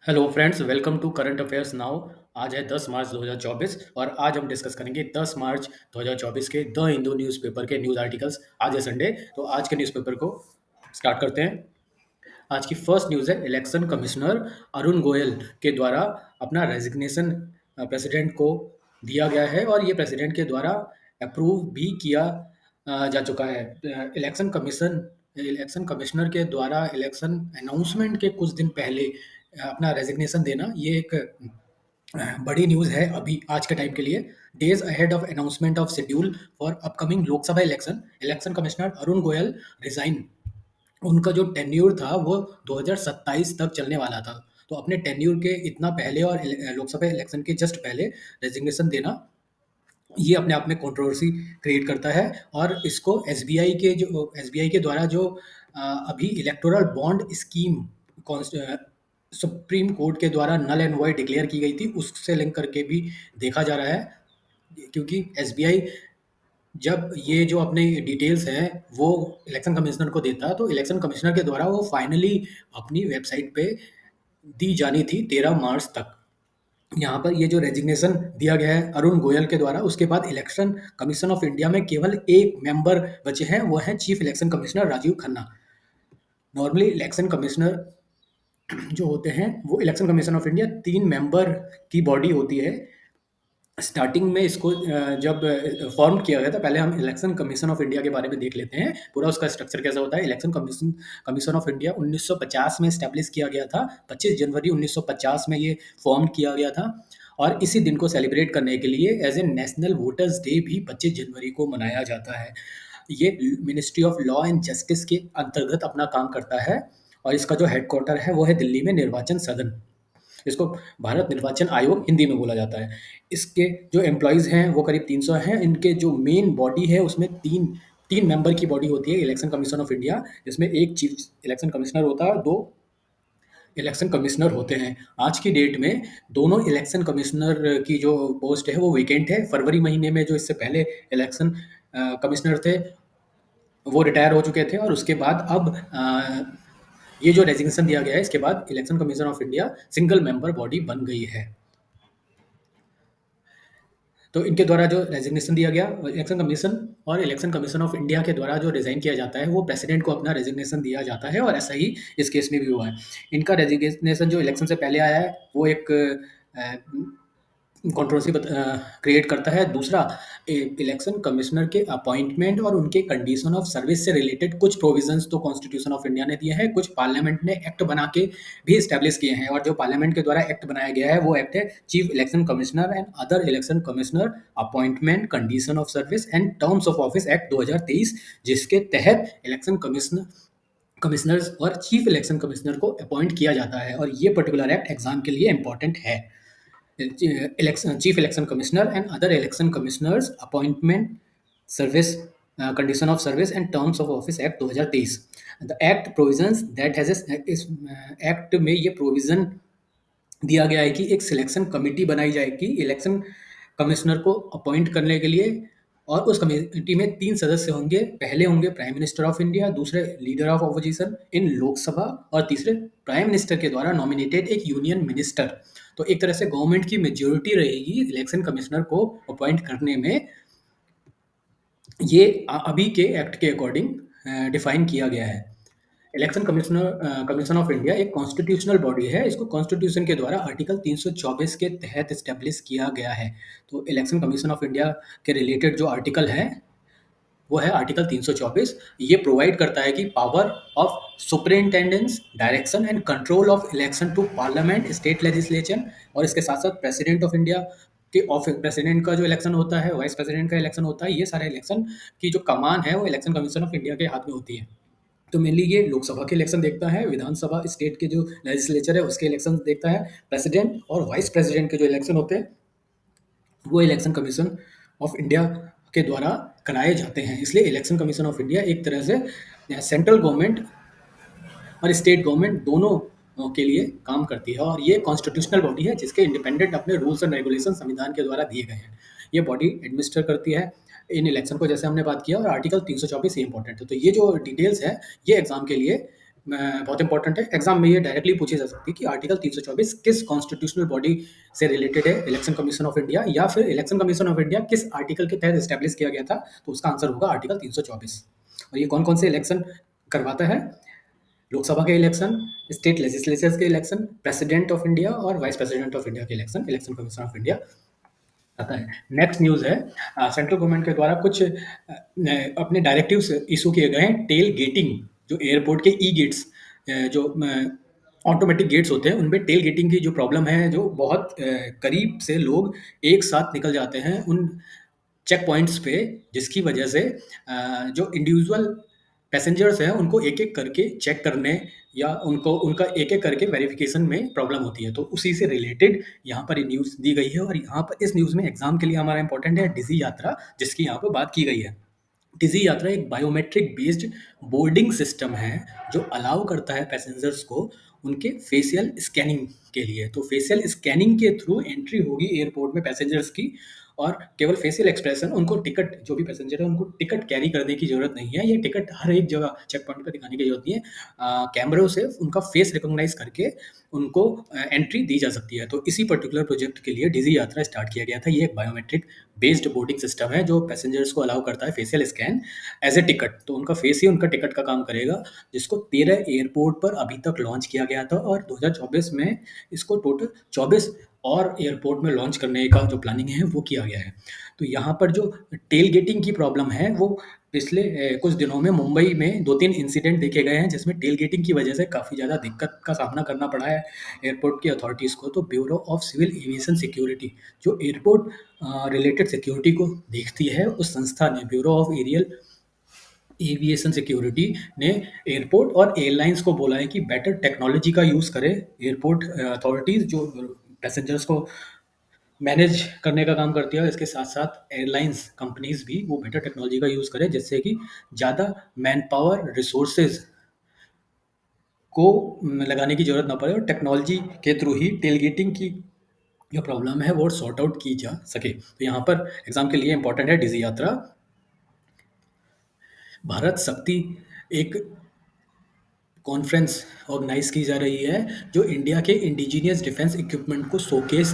Hello friends, welcome to current affairs now. आज है 10 मार्च 2024 और आज हम डिस्कस करेंगे 10 मार्च 2024 के द हिंदू न्यूज़पेपर के न्यूज़ आर्टिकल्स। आज है संडे, तो आज के न्यूज़पेपर को स्टार्ट करते हैं। आज की फर्स्ट न्यूज़ है, इलेक्शन कमिश्नर अरुण गोयल के द्वारा अपना रेजिग्नेशन प्रेसिडेंट को दिया गया है और ये प्रेसिडेंट के द्वारा अप्रूव भी किया जा चुका है। इलेक्शन कमिश्नर के द्वारा इलेक्शन अनाउंसमेंट के कुछ दिन पहले अपना रेजिग्नेशन देना, ये एक बड़ी न्यूज़ है अभी आज के टाइम के लिए। Days ahead of announcement of schedule for upcoming Lok Sabha election, election commissioner Arun Goyal resign. उनका जो टेन्योर था वो 2027 तक चलने वाला था। तो अपने टेन्योर के इतना पहले और लोकसभा इलेक्शन के जस्ट पहले रेजिग्नेशन देना, ये अपने आप में कंट्रोवर्सी क्रिएट करता है। और इसको एसबीआई के द्वारा जो अभी electoral bond scheme supreme court के द्वारा नल एंड वॉइड डिक्लेयर की गई थी, उससे लिंक करके भी देखा जा रहा है। क्योंकि एसबीआई जब ये जो अपने डिटेल्स हैं वो इलेक्शन कमिश्नर को देता, तो इलेक्शन कमिश्नर के द्वारा वो फाइनली अपनी वेबसाइट पे दी जानी थी 13 मार्च तक। यहाँ पर ये जो रेजिग्नेशन दिया गया है अरुण गोयल के द्वारा, उसके बाद इलेक्शन कमीशन ऑफ इंडिया में केवल एक मेंबर बचे हैं, वो है chief election commissioner Rajiv Khanna. Normally election commissioner जो होते हैं वो election commission of India 3 member की बॉडी होती है। स्टार्टिंग में इसको जब फॉर्म किया गया था, पहले हम इलेक्शन कमीशन ऑफ इंडिया के बारे में देख लेते हैं, पूरा उसका स्ट्रक्चर कैसा होता है। Election commission commission of India 1950 में स्टैब्लिश किया गया था। 25 जनवरी 1950 में ये फॉर्म किया गया था और इसी दिन को सेलिब्रेट करने के लिए as a national voters day भी 25 जनवरी को मनाया जाता है। ये ministry of law and justice के अंतर्गत अपना काम करता है और इसका जो हेडक्वार्टर है वो है दिल्ली में, निर्वाचन सदन। इसको भारत निर्वाचन आयोग हिंदी में बोला जाता है। इसके जो एम्प्लॉयज़ हैं वो करीब 300 हैं। इनके जो मेन बॉडी है उसमें तीन तीन मेंबर की बॉडी होती है इलेक्शन कमीशन ऑफ इंडिया, जिसमें एक चीफ इलेक्शन कमिश्नर होता है और 2 इलेक्शन कमिश्नर होते हैं। आज की डेट में दोनों इलेक्शन कमिश्नर की जो पोस्ट है वो वेकेंट है। फरवरी महीने में जो इससे पहले इलेक्शन कमिश्नर थे वो रिटायर हो चुके थे और उसके बाद अब ये जो रेजिग्नेशन दिया गया है, इसके बाद election commission of India single member body बन गई है। तो इनके द्वारा जो रेजिग्नेशन दिया गया, इलेक्शन कमीशन और इलेक्शन कमीशन ऑफ इंडिया के द्वारा जो रिजाइन किया जाता है वो प्रेसिडेंट को अपना रेजिग्नेशन दिया जाता है और ऐसा ही इस केस में भी हुआ है। इनका रेजिग्नेशन जो इलेक्शन से पहले आया है वो एक कंट्रोवर्सी क्रिएट करता है। दूसरा, इलेक्शन कमिश्नर के अपॉइंटमेंट और उनके कंडीशन ऑफ सर्विस से रिलेटेड कुछ प्रोविजंस तो कॉन्स्टिट्यूशन ऑफ इंडिया ने दिए हैं, कुछ पार्लियामेंट ने एक्ट बना के भी इस्टेब्लिश किए हैं। और जो पार्लियामेंट के द्वारा एक्ट बनाया गया है वो एक्ट है chief election commissioner and other election commissioner appointment, condition of service and terms of office act 2023, जिसके तहत इलेक्शन कमिश्नर्स और चीफ इलेक्शन कमिश्नर को अपॉइंट किया जाता है। और ये पर्टिकुलर एक्ट एग्जाम के लिए इंपॉर्टेंट है। Chief Election Commissioner and other election commissioners appointment, service, condition of service and terms of office Act 2023। The Act provisions that has इस एक्ट में ये प्रोविजन दिया गया है कि एक सिलेक्शन कमेटी बनाई जाएगी इलेक्शन कमिश्नर को अपॉइंट करने के लिए और उस कमेटी में 3 सदस्य होंगे। पहले होंगे प्राइम मिनिस्टर ऑफ इंडिया, दूसरे leader of opposition in Lok Sabha और तीसरे प्राइम मिनिस्टर के द्वारा नॉमिनेटेड एक यूनियन मिनिस्टर। तो एक तरह से गवर्नमेंट की मेजोरिटी रहेगी इलेक्शन कमिश्नर को अपॉइंट करने में। ये अभी के एक्ट के अकॉर्डिंग डिफाइन किया गया है। इलेक्शन कमीशन ऑफ इंडिया एक कॉन्स्टिट्यूशनल बॉडी है। इसको कॉन्स्टिट्यूशन के द्वारा आर्टिकल 324 के तहत इस्टेब्लिश किया गया है। तो इलेक्शन कमीशन ऑफ इंडिया के रिलेटेड जो आर्टिकल है वो है आर्टिकल 324। ये प्रोवाइड करता है कि power of superintendence, direction and control of election to parliament, state legislature और इसके साथ साथ प्रेसिडेंट ऑफ इंडिया के ऑफिस, प्रेसिडेंट का जो इलेक्शन होता है, वाइस प्रेसिडेंट का इलेक्शन होता है, ये सारे इलेक्शन की जो कमान है वो इलेक्शन कमीशन ऑफ इंडिया के हाथ में होती है। तो मेनली ये लोकसभा के इलेक्शन देखता है, विधानसभा स्टेट के जो लेजिस्लेचर है उसके इलेक्शन देखता है, प्रेसिडेंट और वाइस प्रेसिडेंट के जो इलेक्शन होते हैं वो इलेक्शन कमीशन ऑफ इंडिया के द्वारा कराए जाते हैं। इसलिए इलेक्शन कमीशन ऑफ इंडिया एक तरह से सेंट्रल गवर्नमेंट और स्टेट गवर्नमेंट दोनों के लिए काम करती है और ये कॉन्स्टिट्यूशनल बॉडी है जिसके इंडिपेंडेंट अपने रूल्स एंड रेगुलेशन संविधान के द्वारा दिए गए हैं। ये बॉडी एडमिनिस्टर करती है इन इलेक्शन को, जैसे हमने बात किया। और आर्टिकल 324 ये इंपॉर्टेंट है। तो ये जो डिटेल्स है ये एग्जाम के लिए बहुत इंपॉर्टेंट है, एग्जाम में ये डायरेक्टली पूछी जा सकती है कि आर्टिकल 324 किस कॉन्स्टिट्यूशनल बॉडी से रिलेटेड है, इलेक्शन कमीशन ऑफ इंडिया, या फिर इलेक्शन कमीशन ऑफ इंडिया किस आर्टिकल के तहत स्टैब्लिश किया गया था, तो उसका आंसर होगा आर्टिकल 324। और ये कौन कौन से इलेक्शन करवाता है? लोकसभा के इलेक्शन, स्टेट लेजिस्लेचर्स के इलेक्शन, प्रेसिडेंट ऑफ इंडिया और वाइस प्रेसिडेंट ऑफ इंडिया के election election commission of India आता है। नेक्स्ट न्यूज़ है, सेंट्रल गवर्नमेंट के द्वारा कुछ अपने डायरेक्टिव्स इशू किए गए हैं। टेल गेटिंग, जो एयरपोर्ट के ई गेट्स, जो ऑटोमेटिक गेट्स होते हैं, उनमें टेल गेटिंग की जो प्रॉब्लम है, जो बहुत करीब से लोग एक साथ निकल जाते हैं उन चेक पॉइंट्स पे, जिसकी वजह से जो इंडिविजुअल पैसेंजर्स हैं उनको एक एक करके चेक करने या उनको उनका एक एक करके वेरिफिकेशन में प्रॉब्लम होती है। तो उसी से रिलेटेड यहाँ पर ये न्यूज़ दी गई है, और यहाँ पर इस न्यूज़ में एग्जाम के लिए हमारा इंपॉर्टेंट है डिजी यात्रा, जिसकी यहाँ पर बात की गई है। डिजी यात्रा एक बायोमेट्रिक बेस्ड बोर्डिंग सिस्टम है जो अलाउ करता है पैसेंजर्स को उनके फेशियल स्कैनिंग के लिए। तो फेशियल स्कैनिंग के थ्रू एंट्री होगी एयरपोर्ट में पैसेंजर्स की, और केवल फेशियल एक्सप्रेशन, उनको टिकट, जो भी पैसेंजर है उनको टिकट कैरी करने की ज़रूरत नहीं है। ये टिकट हर एक जगह चेक पॉइंट पर दिखाने की ज़रूरत नहीं है। कैमरों से उनका फेस रिकॉग्नाइज करके उनको एंट्री दी जा सकती है। तो इसी पर्टिकुलर प्रोजेक्ट के लिए डिजी यात्रा स्टार्ट किया गया था। ये एक बायोमेट्रिक बेस्ड बोर्डिंग सिस्टम है जो पैसेंजर्स को अलाउ करता है facial scan as a ticket. तो उनका फेस ही उनका टिकट का काम करेगा, जिसको 13 एयरपोर्ट पर अभी तक लॉन्च किया गया था, और 2024 में इसको टोटल 24 और एयरपोर्ट में लॉन्च करने का जो प्लानिंग है वो किया गया है। तो यहाँ पर जो टेल गेटिंग की प्रॉब्लम है, वो पिछले कुछ दिनों में मुंबई में 2-3 इंसिडेंट देखे गए हैं, जिसमें टेल गेटिंग की वजह से काफ़ी ज़्यादा दिक्कत का सामना करना पड़ा है एयरपोर्ट की अथॉरिटीज़ को। तो bureau of civil aviation security, जो एयरपोर्ट रिलेटेड सिक्योरिटी को देखती है, उस संस्था ने, bureau of aerial aviation security ने एयरपोर्ट और एयरलाइंस को बोला है कि बेटर टेक्नोलॉजी का यूज़ करें। एयरपोर्ट अथॉरिटीज़ जो पैसेंजर्स को मैनेज करने का काम करती है, और इसके साथ-साथ एयरलाइंस कंपनीज़ भी वो बेटर टेक्नोलॉजी का यूज़ करें, जिससे कि ज़्यादा मैन पावर रिसोर्सेज़ को लगाने की ज़रूरत ना पड़े, और टेक्नोलॉजी के थ्रू ही टेल गेटिंग की जो प्रॉब्लम है वो सॉर्ट आउट की जा सके। तो यहाँ पर एग्ज़ाम के लिए इम्पोर्टेंट है डिज़ी यात्रा। भारत शक्ति एक कॉन्फ्रेंस ऑर्गेनाइज की जा रही है जो इंडिया के इंडिजीनियस डिफेंस इक्विपमेंट को शोकेस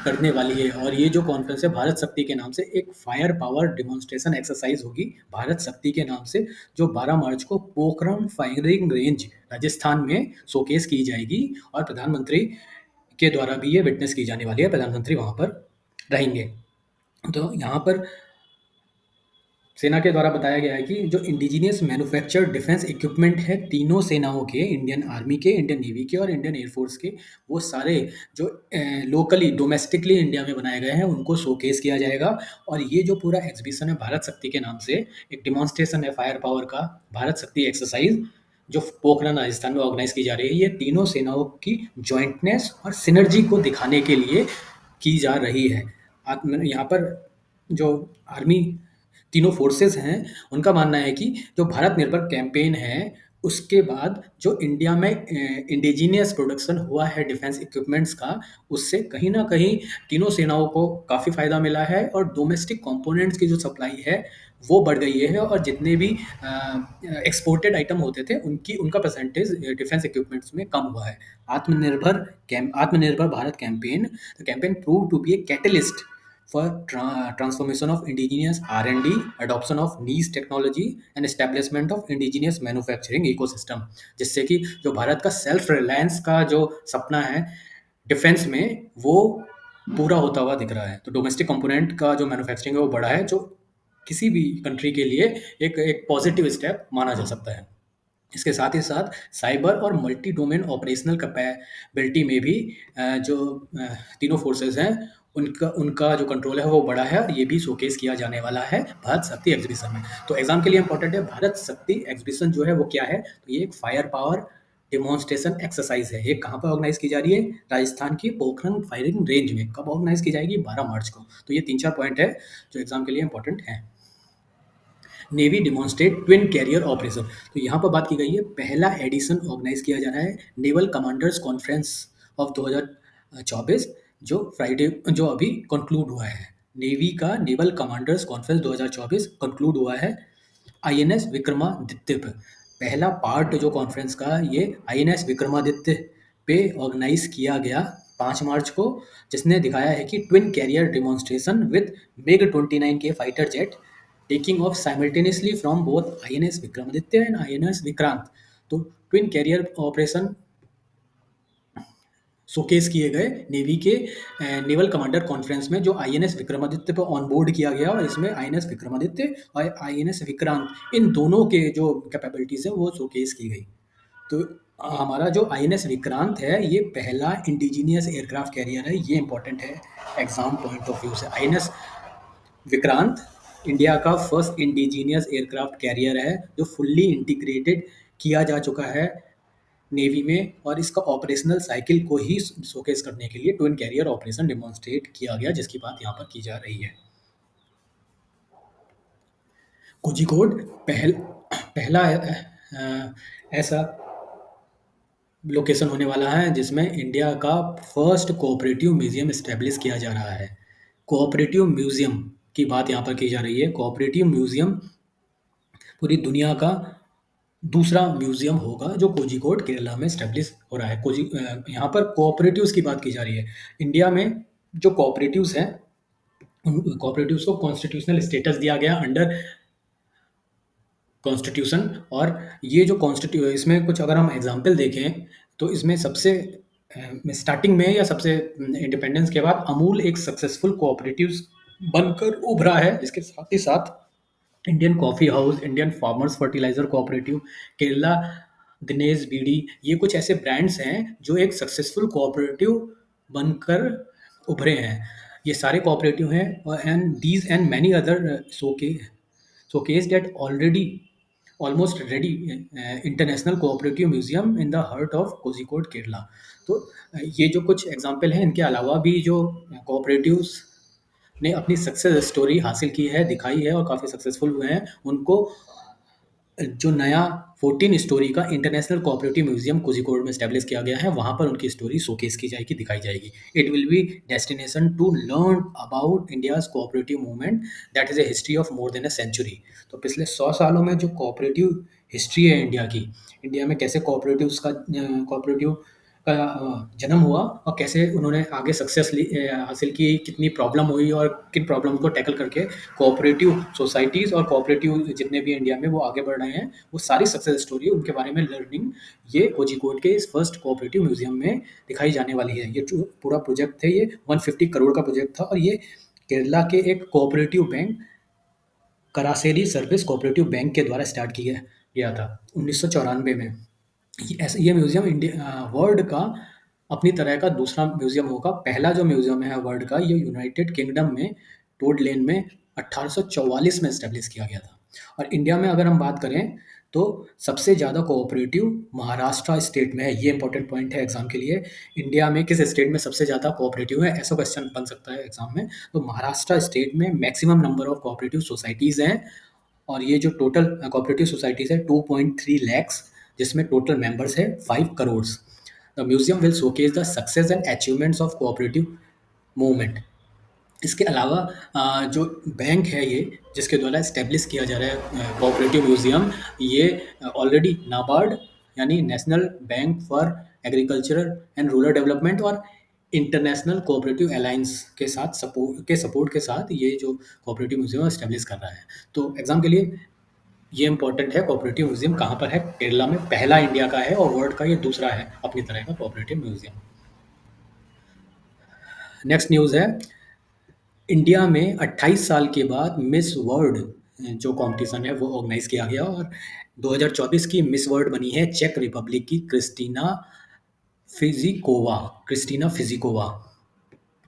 करने वाली है। और ये जो कॉन्फ्रेंस है भारत शक्ति के नाम से एक फायर पावर डिमॉन्स्ट्रेशन एक्सरसाइज होगी भारत शक्ति के नाम से, जो 12 मार्च को पोखरण फायरिंग रेंज राजस्थान में शोकेस की जाएगी, और प्रधानमंत्री के द्वारा भी ये विटनेस की जाने वाली है। प्रधानमंत्री वहाँ पर रहेंगे। तो यहाँ पर सेना के द्वारा बताया गया है कि जो इंडिजीनियस मैन्युफैक्चर्ड डिफेंस इक्विपमेंट है तीनों सेनाओं के, इंडियन आर्मी के, इंडियन नेवी के और इंडियन एयरफोर्स के, वो सारे जो लोकली डोमेस्टिकली इंडिया में बनाए गए हैं उनको शोकेस किया जाएगा। और ये जो पूरा एग्जीबिशन है भारत शक्ति के नाम से एक डिमॉन्स्ट्रेशन है फायर पावर का, भारत शक्ति एक्सरसाइज जो पोखरण राजस्थान में ऑर्गेनाइज की जा रही है, ये तीनों सेनाओं की जॉइंटनेस और सिनर्जी को दिखाने के लिए की जा रही है। यहाँ पर जो आर्मी तीनों फोर्सेस हैं, उनका मानना है कि जो भारत निर्भर कैंपेन है, उसके बाद जो इंडिया में इंडिजीनियस प्रोडक्शन हुआ है डिफेंस इक्विपमेंट्स का, उससे कहीं न कहीं तीनों सेनाओं को काफ़ी फ़ायदा मिला है, और डोमेस्टिक कंपोनेंट्स की जो सप्लाई है, वो बढ़ गई है, और जितने भी एक्सपोर्टेड आइटम होते थे, उनका परसेंटेज डिफेंस इक्विपमेंट्स में कम हुआ है। Atmanirbhar Bharat campaign, the campaign prove to be a catalyst for transformation of indigenous R&D, adoption of niche technology and establishment of indigenous manufacturing ecosystem, जिससे कि जो भारत का सेल्फ रिलायंस का जो सपना है डिफेंस में, वो पूरा होता हुआ दिख रहा है। तो डोमेस्टिक कंपोनेंट का जो मैन्युफैक्चरिंग है वो बढ़ा है, जो किसी भी कंट्री के लिए एक पॉजिटिव स्टेप माना जा सकता है। इसके साथ ही साथ साइबर और मल्टी डोमेन ऑपरेशनल कैपेबिलिटी में भी जो तीनों फोर्सेस हैं, उनका उनका जो कंट्रोल है वो बड़ा है, और ये भी शोकेस किया जाने वाला है भारत शक्ति एग्जीबिशन में। तो एग्जाम के लिए इंपॉर्टेंट है भारत शक्ति एग्जीबिशन जो है वो क्या है, तो ये एक फायर पावर डिमॉन्स्ट्रेशन एक्सरसाइज है। ये कहाँ पर ऑर्गेनाइज की जा रही है? राजस्थान की पोखरण फायरिंग रेंज में। कब ऑर्गेनाइज की जाएगी? 12 मार्च को। तो ये 3-4 पॉइंट है जो एग्जाम के लिए इंपॉर्टेंट है। Navy demonstrate twin carrier operation, तो यहाँ पर बात की गई है पहला एडिशन ऑर्गेनाइज किया जा रहा है नेवल कमांडर्स कॉन्फ्रेंस ऑफ 2024, जो फ्राइडे जो अभी कंक्लूड हुआ है। नेवी का नेवल कमांडर्स कॉन्फ्रेंस 2024 कंक्लूड हुआ है आईएनएस विक्रमादित्य पर। पहला पार्ट जो कॉन्फ्रेंस का ये आईएनएस विक्रमादित्य पे ऑर्गेनाइज किया गया 5 मार्च को, जिसने दिखाया है कि twin carrier demonstration with MiG 29 के fighter jet taking off simultaneously from both INS Vikramaditya and INS Vikrant. तो ट्विन कैरियर ऑपरेशन शोकेस किए गए नेवी के नेवल कमांडर कॉन्फ्रेंस में, जो आईएनएस विक्रमादित्य पर ऑन बोर्ड किया गया, और इसमें आईएनएस विक्रमादित्य और आईएनएस विक्रांत इन दोनों के जो कैपेबिलिटीज है वो शोकेस की गई। तो हमारा जो आईएनएस विक्रांत है ये पहला इंडिजीनियस एयरक्राफ्ट कैरियर है, ये इंपॉर्टेंट है एग्जाम पॉइंट ऑफ व्यू से। आईएनएस विक्रांत इंडिया का फर्स्ट इंडिजीनियस एयरक्राफ्ट कैरियर है जो फुल्ली इंटीग्रेटेड किया जा चुका है नेवी में, और इसका ऑपरेशनल साइकिल को ही शोकेस करने के लिए ट्विन कैरियर ऑपरेशन डेमोन्स्ट्रेट किया गया, जिसकी बात यहाँ पर की जा रही है। कोझिकोड पहला ऐसा लोकेशन होने वाला है जिसमें इंडिया का फर्स्ट कोऑपरेटिव म्यूजियम इस्टेब्लिश किया जा रहा है। कोऑपरेटिव म्यूजियम की बात यहाँ पर की जा रही है। कोऑपरेटिव म्यूजियम पूरी दुनिया का दूसरा म्यूजियम होगा जो कोझिकोड केरला में स्टैब्लिश हो रहा है। यहाँ पर कोऑपरेटिव्स की बात की जा रही है। इंडिया में जो कोऑपरेटिव्स हैं उन कोऑपरेटिव्स को कॉन्स्टिट्यूशनल स्टेटस दिया गया अंडर कॉन्स्टिट्यूशन। और ये जो इसमें कुछ अगर हम एग्जांपल देखें तो इसमें सबसे स्टार्टिंग में या सबसे इंडिपेंडेंस के बाद अमूल एक सक्सेसफुल कोऑपरेटिव्स बनकर उभरा है, जिसके साथ ही साथ Indian coffee house, Indian farmers fertiliser cooperative, Kerala Dinesh Beedi, ये कुछ ऐसे ब्रांड्स हैं जो एक सक्सेसफुल कोऑपरेटिव बनकर उभरे हैं। ये सारे कोऑपरेटिव हैं and these and many other showcased at already almost ready international cooperative museum in the heart of Kozhikode Kerala. तो ये जो कुछ एग्जांपल हैं, इनके अलावा भी जो कोऑपरेटिव्स ने अपनी सक्सेस स्टोरी हासिल की है, दिखाई है और काफ़ी सक्सेसफुल हुए हैं, उनको जो नया 14 स्टोरी का इंटरनेशनल कोऑपरेटिव म्यूजियम कोझिकोड में स्टैब्लिश किया गया है, वहाँ पर उनकी स्टोरी शोकेस की जाएगी, दिखाई जाएगी। It will be destination to learn about India's cooperative movement that is a history of more than a century. तो पिछले 100 सालों में जो कोऑपरेटिव हिस्ट्री है इंडिया की, इंडिया में कैसे कोऑपरेटिव का जन्म हुआ और कैसे उन्होंने आगे सक्सेस हासिल की, कितनी प्रॉब्लम हुई और किन प्रॉब्लम को टैकल करके कोऑपरेटिव सोसाइटीज़ और कोऑपरेटिव जितने भी इंडिया में वो आगे बढ़ रहे हैं, वो सारी सक्सेस स्टोरी उनके बारे में लर्निंग ये कोझिकोड के इस फर्स्ट कोऑपरेटिव म्यूजियम में दिखाई जाने वाली है। ये जो पूरा प्रोजेक्ट है ये 150 करोड़ का प्रोजेक्ट था, और ये केरला के एक cooperative bank Karassery service cooperative bank के द्वारा स्टार्ट किया गया था 1994 में। ये म्यूजियम इंडिया वर्ल्ड का अपनी तरह का दूसरा म्यूजियम होगा। पहला जो म्यूजियम है वर्ल्ड का, ये यूनाइटेड किंगडम में टोड लेन में 1844 में स्टैब्लिश किया गया था। और इंडिया में अगर हम बात करें तो सबसे ज़्यादा कोऑपरेटिव महाराष्ट्र स्टेट में है। ये इंपॉर्टेंट पॉइंट है एग्जाम के लिए। इंडिया में किस स्टेट में सबसे ज़्यादा कोऑपरेटिव है, ऐसा क्वेश्चन बन सकता है एग्जाम में। तो महाराष्ट्र स्टेट में maximum number of cooperative societies हैं, और ये जो टोटल कोऑपरेटिव सोसाइटीज़ है 2.3 लैक्स, जिसमें टोटल मेंबर्स है 5 crore. The museum will showcase the success and achievements of cooperative movement. इसके अलावा जो बैंक है ये जिसके द्वारा इस्टेब्लिश किया जा रहा है कोऑपरेटिव म्यूजियम, ये ऑलरेडी नाबार्ड यानी national bank for agricultural and rural development और इंटरनेशनल कोऑपरेटिव अलायंस के सपोर्ट के साथ ये जो कोऑपरेटिव म्यूजियम इस्टेब्लिश कर रहा है। तो एग्जाम के लिए ये इंपॉर्टेंट है, कोऑपरेटिव म्यूजियम कहाँ पर है, केरला में पहला इंडिया का है और वर्ल्ड का ये दूसरा है अपनी तरह का कोऑपरेटिव म्यूजियम। नेक्स्ट न्यूज़ है, इंडिया में 28 साल के बाद मिस वर्ल्ड जो कंपटीशन है वो ऑर्गेनाइज किया गया, और 2024 की मिस वर्ल्ड बनी है चेक रिपब्लिक की क्रिस्टीना फिजिकोवा।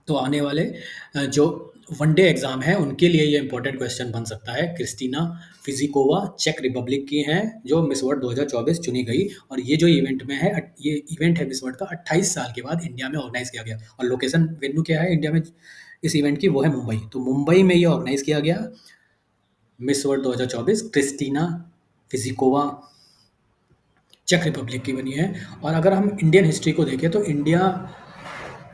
तो आने वाले जो वनडे एग्जाम है उनके लिए ये इंपॉर्टेंट क्वेश्चन बन सकता है। क्रिस्टीना फिजिकोवा चेक रिपब्लिक की हैं जो मिस वर्ल्ड 2024 चुनी गई, और ये जो इवेंट में है, ये इवेंट है मिस वर्ल्ड का 28 साल के बाद इंडिया में ऑर्गेनाइज किया गया। और लोकेशन वेन्यू क्या है इंडिया में इस इवेंट की, वो है मुंबई। तो मुंबई में ये ऑर्गेनाइज किया गया मिस वर्ल्ड 2024। क्रिस्टीना फिजिकोवा चेक रिपब्लिक की बनी है। और अगर हम इंडियन हिस्ट्री को देखें तो इंडिया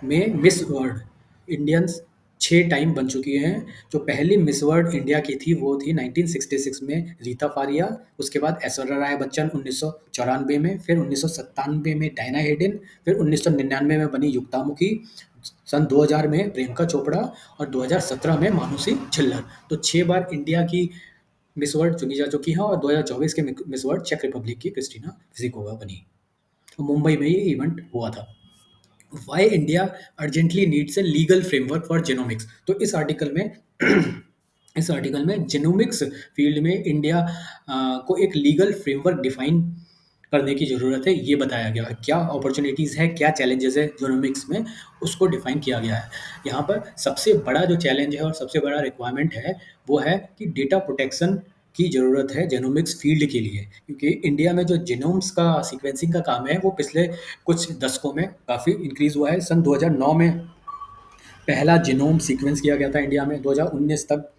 में मिस वर्ल्ड इंडियंस 6 टाइम बन चुकी हैं। जो पहली मिस वर्ल्ड इंडिया की थी वो थी 1966 में रीता फारिया, उसके बाद ऐश्वर्या राय बच्चन 1994 में, फिर 1997 में डायना हेडिन, फिर 1999 में बनी युक्ता मुखी, सन 2000 में प्रियंका चोपड़ा और 2017 में मानुषी छिल्लर। तो 6 बार इंडिया की मिस वर्ल्ड चुनी जा चुकी हैं और 2024 के मिस वर्ल्ड चेक रिपब्लिक की क्रिस्टीना विजिकोवा बनी। तो मुंबई में ये इवेंट हुआ था। Why India urgently needs a legal framework for genomics. तो इस आर्टिकल में जेनोमिक्स फील्ड में इंडिया को एक लीगल फ्रेमवर्क डिफाइन करने की ज़रूरत है, ये बताया गया है। क्या अपॉर्चुनिटीज़ है, क्या चैलेंजेस है जेनोमिक्स में, उसको डिफाइन किया गया है। यहाँ पर सबसे बड़ा जो चैलेंज है और सबसे बड़ा रिक्वायरमेंट है वो है कि डेटा प्रोटेक्शन की ज़रूरत है जेनोमिक्स फील्ड के लिए, क्योंकि इंडिया में जो जीनोम्स का सीक्वेंसिंग का काम है वो पिछले कुछ दशकों में काफ़ी इंक्रीज़ हुआ है। सन 2009 में पहला जीनोम सीक्वेंस किया गया था इंडिया में। 2019 तक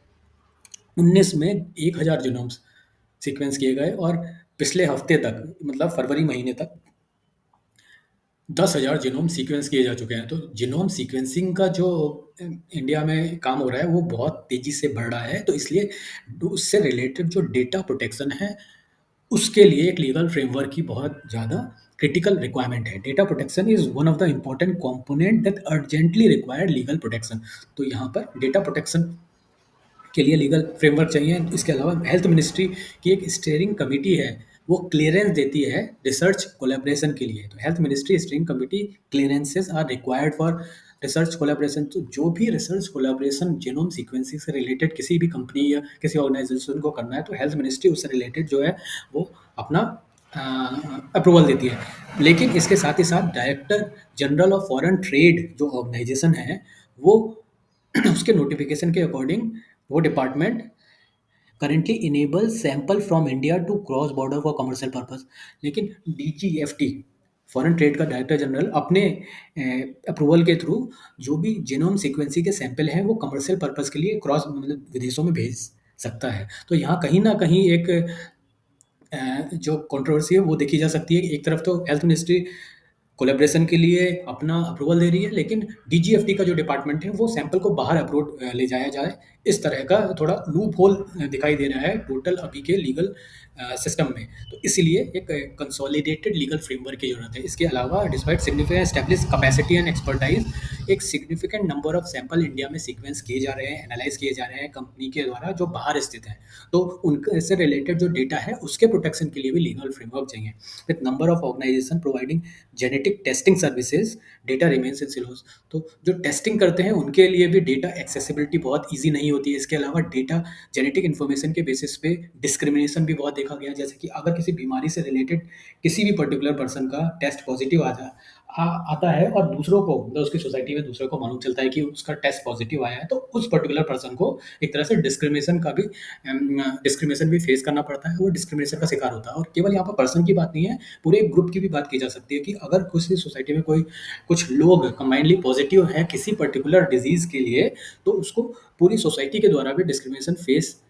19 में 1000 जीनोम्स सीक्वेंस किए गए और पिछले हफ्ते तक मतलब फरवरी महीने तक 10,000 जीनोम सीक्वेंस किए जा चुके हैं। तो जीनोम सीक्वेंसिंग का जो इंडिया में काम हो रहा है वो बहुत तेज़ी से बढ़ रहा है। तो इसलिए उससे रिलेटेड जो डेटा प्रोटेक्शन है उसके लिए एक लीगल फ्रेमवर्क की बहुत ज़्यादा क्रिटिकल रिक्वायरमेंट है। Data protection is one of the important component that urgently required legal protection. तो यहाँ पर डेटा प्रोटेक्शन के लिए लीगल फ्रेमवर्क चाहिए। इसके अलावा हेल्थ मिनिस्ट्री की एक स्टीयरिंग कमिटी है, वो क्लियरेंस देती है रिसर्च कोलैबोरेशन के लिए। तो health ministry steering committee clearances are required for research collaboration. तो जो भी रिसर्च कोलैबोरेशन जीनोम सीक्वेंसिंग से रिलेटेड किसी भी कंपनी या किसी ऑर्गेनाइजेशन को करना है तो हेल्थ मिनिस्ट्री उससे रिलेटेड जो है वो अपना अप्रूवल देती है। लेकिन इसके साथ ही साथ director general of foreign trade जो ऑर्गेनाइजेशन है वो उसके नोटिफिकेशन के अकॉर्डिंग वो department currently enable sample from India to cross border for commercial purpose. लेकिन डीजीएफटी फॉरेन ट्रेड का डायरेक्टर जनरल अपने अप्रूवल के थ्रू जो भी जीनोम सीक्वेंसिंग के सैंपल हैं वो कमर्शियल पर्पस के लिए क्रॉस मतलब विदेशों में भेज सकता है। तो यहाँ कहीं ना कहीं एक जो कंट्रोवर्सी है वो देखी जा सकती है। एक तरफ तो हेल्थ मिनिस्ट्री कोलैबोरेशन के लिए अपना अप्रूवल दे रही है, लेकिन डीजीएफटी का जो डिपार्टमेंट है वो सैंपल को बाहर अप्रोड ले जाया जाए, इस तरह का थोड़ा लूप होल दिखाई दे रहा है टोटल अभी के लीगल सिस्टम में। तो इसलिए एक कंसोलिडेटेड लीगल फ्रेमवर्क की जरूरत है। इसके अलावा despite significant establish capacity and expertise, एक significant number of sample India में सीक्वेंस किए जा रहे हैं, एनालाइज किए जा रहे हैं कंपनी के द्वारा जो बाहर स्थित है। तो उनके से रिलेटेड जो डेटा है उसके प्रोटेक्शन के लिए भी लीगल फ्रेमवर्क चाहिए। With number of organisations providing genetic testing services, data remains in silos. तो जो टेस्टिंग करते हैं उनके लिए भी डेटा एक्सेसिबिलिटी बहुत ईजी नहीं होती है। इसके अलावा डेटा जेनेटिक इन्फॉर्मेशन के बेसिस पे डिस्क्रिमिनेशन भी बहुत देखा गया है। जैसे कि अगर किसी बीमारी से रिलेटेड किसी भी पर्टिकुलर पर्सन का टेस्ट पॉजिटिव आता है और दूसरों को मतलब उसकी सोसाइटी में दूसरों को मालूम चलता है कि उसका टेस्ट पॉजिटिव आया है, तो उस पर्टिकुलर पर्सन को एक तरह से डिस्क्रिमिनेशन भी फेस करना पड़ता है, वो डिस्क्रिमिनेशन का शिकार होता है। और केवल यहाँ पर पर्सन की बात नहीं है, पूरे एक ग्रुप की भी बात की जा सकती है कि अगर किसी सोसाइटी में कोई कुछ लोग कंबाइनली पॉजिटिव हैं किसी पर्टिकुलर डिजीज़ के लिए, तो उसको पूरी सोसाइटी के द्वारा भी डिस्क्रिमिनेशन फेस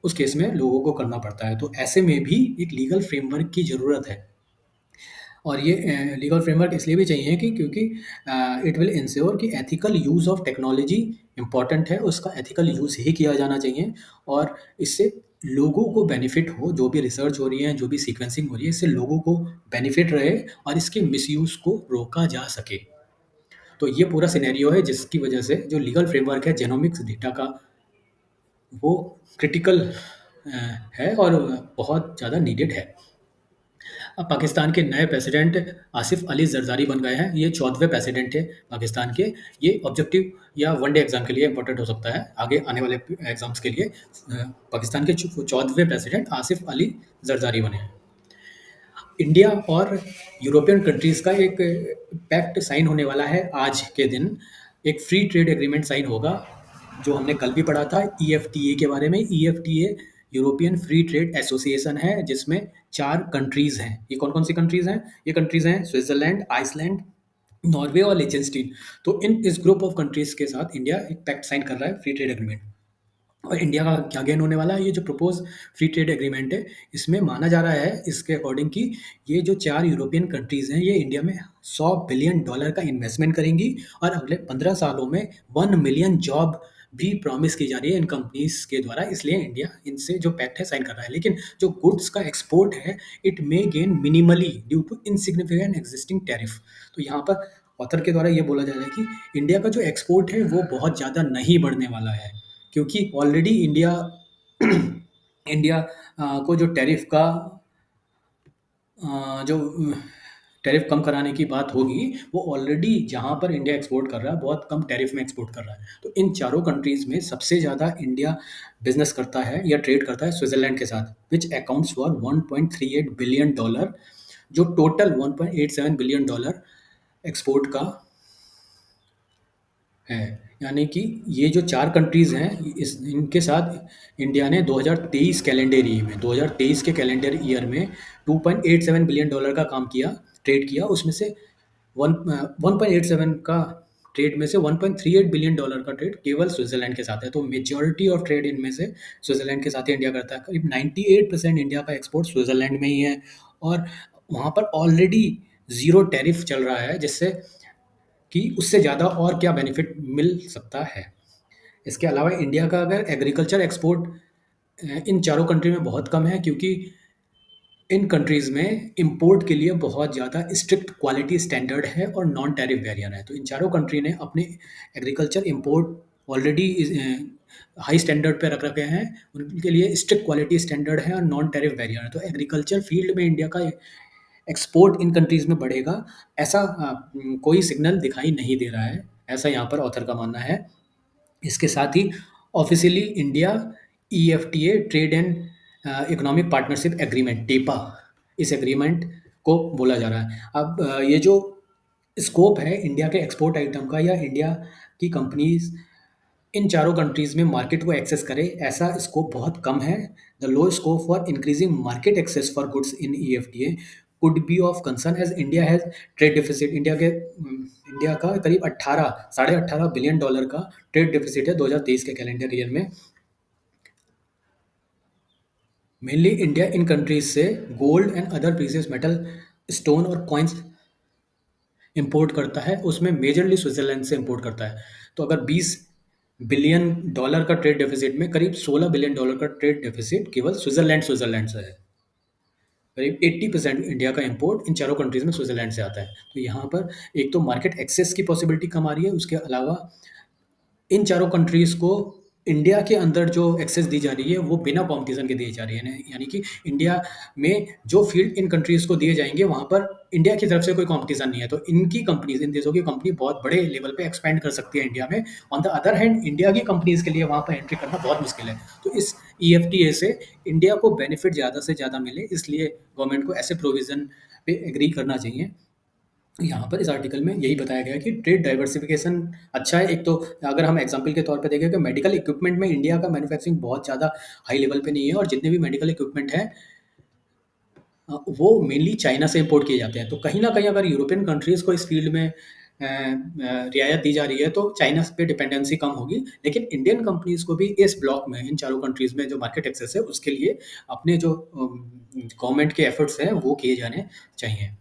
उस केस में लोगों को करना पड़ता है। तो ऐसे में भी एक लीगल फ्रेमवर्क की ज़रूरत है। और ये लीगल फ्रेमवर्क इसलिए भी चाहिए कि क्योंकि इट विल इंश्योर कि ethical use of technology important है, उसका एथिकल यूज़ ही किया जाना चाहिए और इससे लोगों को बेनिफिट हो। जो भी रिसर्च हो रही है, जो भी सीक्वेंसिंग हो रही है, इससे लोगों को बेनिफिट रहे और इसके मिसयूज़ को रोका जा सके। तो ये पूरा सिनेरियो है जिसकी वजह से जो लीगल फ्रेमवर्क है जेनोमिक्स डेटा का वो क्रिटिकल है और बहुत ज़्यादा नीडेड है। अब पाकिस्तान के नए प्रेसिडेंट आसिफ अली जरदारी बन गए हैं। ये 14वें प्रेसिडेंट थे पाकिस्तान के। ये ऑब्जेक्टिव या वनडे एग्जाम के लिए इंपॉर्टेंट हो सकता है आगे आने वाले एग्जाम्स के लिए। पाकिस्तान के 14वें प्रेसिडेंट आसिफ अली जरदारी बने हैं। इंडिया और यूरोपियन कंट्रीज़ का एक पैक्ट साइन होने वाला है आज के दिन। एक फ्री ट्रेड एग्रीमेंट साइन होगा, जो हमने कल भी पढ़ा था ईएफटीए के बारे में। EFTA European free trade association है जिसमें 4 कंट्रीज़ हैं। ये कौन-कौन सी कंट्रीज़ हैं? ये कंट्रीज़ हैं स्विट्ज़रलैंड, आइसलैंड, नॉर्वे और लिechtenstein। तो इस ग्रुप ऑफ कंट्रीज़ के साथ इंडिया एक पैक्ट साइन कर रहा है, फ्री ट्रेड एग्रीमेंट। और इंडिया का क्या गेन होने वाला है? ये जो प्रपोज फ्री ट्रेड एग्रीमेंट है, इसमें माना जा रहा है इसके अकॉर्डिंग कि ये जो 4 यूरोपियन कंट्रीज़ हैं, ये इंडिया में $100 बिलियन का इन्वेस्टमेंट करेंगी और अगले 15 सालों में 1 मिलियन जॉब भी प्रॉमिस की जा रही है इन कंपनीज़ के द्वारा। इसलिए इंडिया इनसे जो पैक्ट है साइन कर रहा है। लेकिन जो गुड्स का एक्सपोर्ट है, it may gain minimally due to insignificant existing tariff. तो यहाँ पर ऑथर के द्वारा ये बोला जा रहा है कि इंडिया का जो एक्सपोर्ट है, वो बहुत ज़्यादा नहीं बढ़ने वाला है। क्योंकि ऑलरेडी इंडिया इंडिया को जो जो टैरिफ कम कराने की बात होगी, वो ऑलरेडी जहाँ पर इंडिया एक्सपोर्ट कर रहा है, बहुत कम टैरिफ में एक्सपोर्ट कर रहा है। तो इन चारों कंट्रीज़ में सबसे ज़्यादा इंडिया बिज़नेस करता है या ट्रेड करता है स्विट्ज़रलैंड के साथ, व्हिच अकाउंट्स फॉर $1.38 बिलियन, जो टोटल $1.87 बिलियन एक्सपोर्ट का है। यानी कि ये जो 4 कंट्रीज़ हैं, इस इनके साथ इंडिया ने 2023 के कैलेंडर ईयर में $2.87 बिलियन का काम किया, ट्रेड किया। उसमें से 1.87 का ट्रेड में से $1.38 बिलियन का ट्रेड केवल स्विट्ज़रलैंड के साथ है। तो मेजॉरिटी ऑफ ट्रेड इनमें से स्विट्ज़रलैंड के साथ ही इंडिया करता है। करीब 98% इंडिया का एक्सपोर्ट स्विट्ज़रलैंड में ही है और वहाँ पर ऑलरेडी ज़ीरो टैरिफ चल रहा है, जिससे कि उससे ज़्यादा और क्या बेनिफिट मिल सकता है। इसके अलावा इंडिया का अगर एग्रीकल्चर एक्सपोर्ट इन चारों कंट्री में बहुत कम है, क्योंकि इन कंट्रीज़ में इंपोर्ट के लिए बहुत ज़्यादा स्ट्रिक्ट क्वालिटी स्टैंडर्ड है और नॉन टैरिफ बैरियर है। तो इन चारों कंट्री ने अपने agriculture import already high standard पे रख रखे हैं। उनके लिए स्ट्रिक्ट क्वालिटी स्टैंडर्ड है और नॉन टैरिफ बैरियर है। तो एग्रीकल्चर फील्ड में इंडिया का एक्सपोर्ट इन कंट्रीज़ में बढ़ेगा, ऐसा कोई सिग्नल दिखाई नहीं दे रहा है, ऐसा यहाँ पर ऑथर का मानना है। इसके साथ ही officially India EFTA trade and economic partnership agreement TEPA, इस एग्रीमेंट को बोला जा रहा है। अब ये जो स्कोप है इंडिया के एक्सपोर्ट आइटम का, या इंडिया की कंपनीज इन चारों कंट्रीज में मार्केट को एक्सेस करे, ऐसा स्कोप बहुत कम है। The low scope for increasing market access for goods in EFTA could be of concern as India has trade deficit. India का करीब 18 बिलियन डॉलर का ट्रेड डेफिसिट है 2023 के कैलेंडर ईयर में। मेनली इंडिया इन कंट्रीज से gold and other precious metal, stone और coins import करता है, उसमें मेजरली स्विट्जरलैंड से इंपोर्ट करता है। तो अगर 20 बिलियन डॉलर का ट्रेड डेफिसिट में करीब 16 बिलियन डॉलर का ट्रेड डेफिसिट केवल स्विट्जरलैंड से है। करीब 80% इंडिया का इंपोर्ट इन चारों कंट्रीज में स्विट्जरलैंड से आता है। तो यहाँ पर एक तो मार्केट एक्सेस की पॉसिबिलिटी कम आ रही है, उसके अलावा इन चारों कंट्रीज को इंडिया के अंदर जो एक्सेस दी जा रही है, वो बिना कॉम्पिटिशन के दी जा रही है। यानी कि इंडिया में जो फील्ड इन कंट्रीज को दिए जाएंगे, वहाँ पर इंडिया की तरफ से कोई कॉम्पिटिशन नहीं है। तो इनकी कंपनीज, इन देशों की कंपनी बहुत बड़े लेवल पे एक्सपेंड कर सकती है इंडिया में। On the other hand India की कंपनीज के लिए वहाँ पर एंट्री करना बहुत मुश्किल है। तो इस ईएफटीए से इंडिया को बेनिफिट ज़्यादा से ज़्यादा मिले, इसलिए गवर्नमेंट को ऐसे प्रोविज़न पे एग्री करना चाहिए। यहाँ पर इस आर्टिकल में यही बताया गया है कि ट्रेड डाइवर्सिफिकेशन अच्छा है। एक तो अगर हम एग्जांपल के तौर पे देखें कि मेडिकल इक्विपमेंट में इंडिया का मैन्युफैक्चरिंग बहुत ज़्यादा हाई लेवल पे नहीं है, और जितने भी मेडिकल इक्विपमेंट हैं वो मेनली चाइना से इंपोर्ट किए जाते हैं। तो कहीं न कहीं अगर यूरोपियन कंट्रीज़ को इस फील्ड में रियायत दी जा रही है, तो चाइना पे डिपेंडेंसी कम होगी। लेकिन इंडियन कंपनीज़ को भी इस ब्लॉक में, इन चारों कंट्रीज़ में जो मार्केट एक्सेस है, उसके लिए अपने जो गवर्नमेंट के एफर्ट्स हैं, वो किए जाने चाहिए।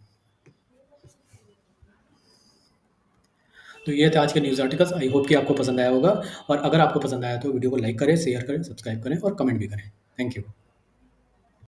तो ये थे आज के न्यूज़ आर्टिकल्स। आई होप कि आपको पसंद आया होगा, और अगर आपको पसंद आया तो वीडियो को लाइक करें, शेयर करें, सब्सक्राइब करें और कमेंट भी करें। Thank you.